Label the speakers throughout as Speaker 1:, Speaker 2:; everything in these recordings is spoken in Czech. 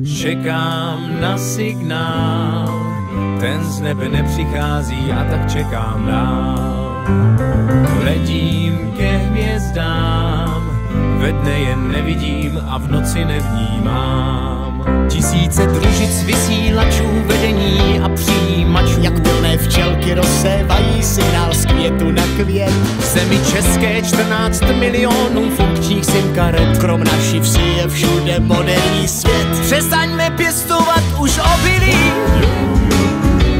Speaker 1: Čekám na signál, ten z nebe nepřichází a tak čekám dál. Hledím ke hvězdám, ve dne je nevidím a v noci nevnímám.
Speaker 2: Tisíce družic vysílačů, vedení a přijímačů,
Speaker 3: jak pilné včelky rozsévají signál z květu na květ.
Speaker 2: v zemi české 14 milionů funkčních SIM karet.
Speaker 3: Krom naší vsi je všude moderní svět.
Speaker 2: Přestaňme pěstovat už obilí,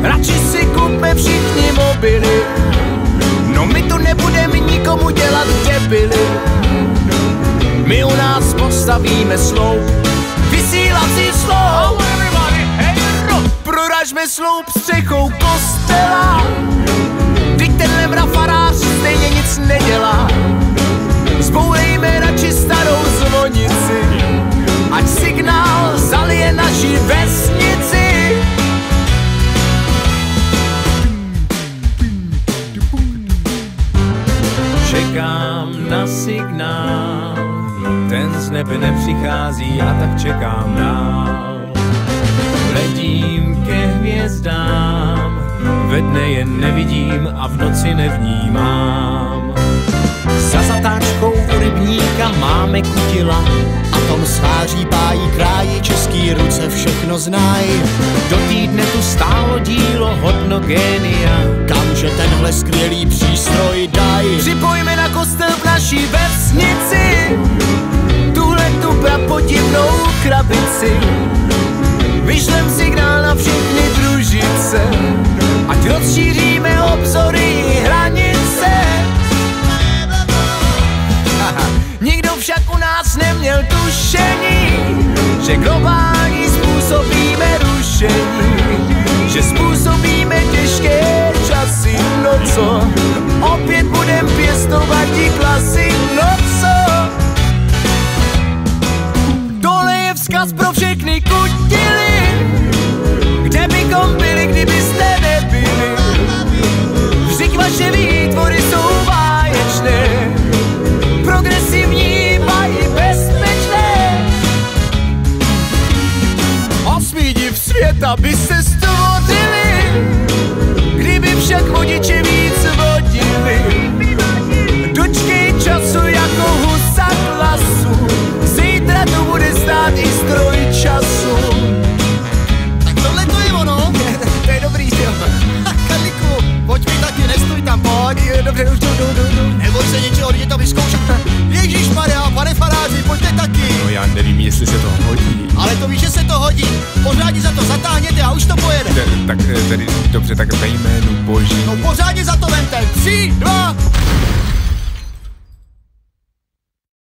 Speaker 2: radši si kupme všichni mobily. No my tu nebudeme nikomu dělat debily, my u nás postavíme sloup, vysílací sloup. Proražme sloup střechou kostela, vždyť tenhle mrafarář stejně nic nedělá. Zbourejme radši starou zvonici, ať signál zalije naši vesnici.
Speaker 1: Čekám na signál, ten z nebe nepřichází a tak čekám dál. Hledím ke hvězdám, ve dne je nevidím a v noci nevnímám.
Speaker 2: Za zatáčkou u rybníka máme kutila,
Speaker 3: A tom sváří pájí kráji, český ruce všechno znají.
Speaker 2: do týdne tu stálo dílo hodno génia.
Speaker 3: Kamže tenhle skvělý přístroj dají.
Speaker 2: Připojme na kostel v naší vesnici tuhle tu prapodivnou krabici. Vyšlem signál na všechny družice, ať rozšíříme obzory i hranice. Nikdo však u nás neměl tušení, že globální způsobíme rušení, že způsobíme těžké časy. No co, opět budem pěstovat ti klasy. No co, tohle je vzkaz pro všechny kutily, kde bychom byli, kdybyste nebyli. Vždyť vaše výtvory jsou báječné, progresivní, mají bezpečné. Osmý div světa by se stvořili, kdyby však vodiče víc vodili. Dočkej času jako husa klasu, zítra to bude stát i stroj času.
Speaker 3: Tak tohle to je ono.
Speaker 2: To je dobrý, jo.
Speaker 3: Karlíku, pojď mi taky, nestůj tam, pojď.
Speaker 2: Dobře, už jdu.
Speaker 3: Neboj se něčeho, jdi to vyzkoušet. Ježíšmarja, pane faráři, pojďte taky.
Speaker 1: No já nevím, jestli se to hodí.
Speaker 3: Ale to víš, že se to hodí. Pořádně za to zatáhněte a už to pojede.
Speaker 1: Tak tedy dobře, tak ve jménu Boží.
Speaker 3: No pořádně za to vemte. 3, 2...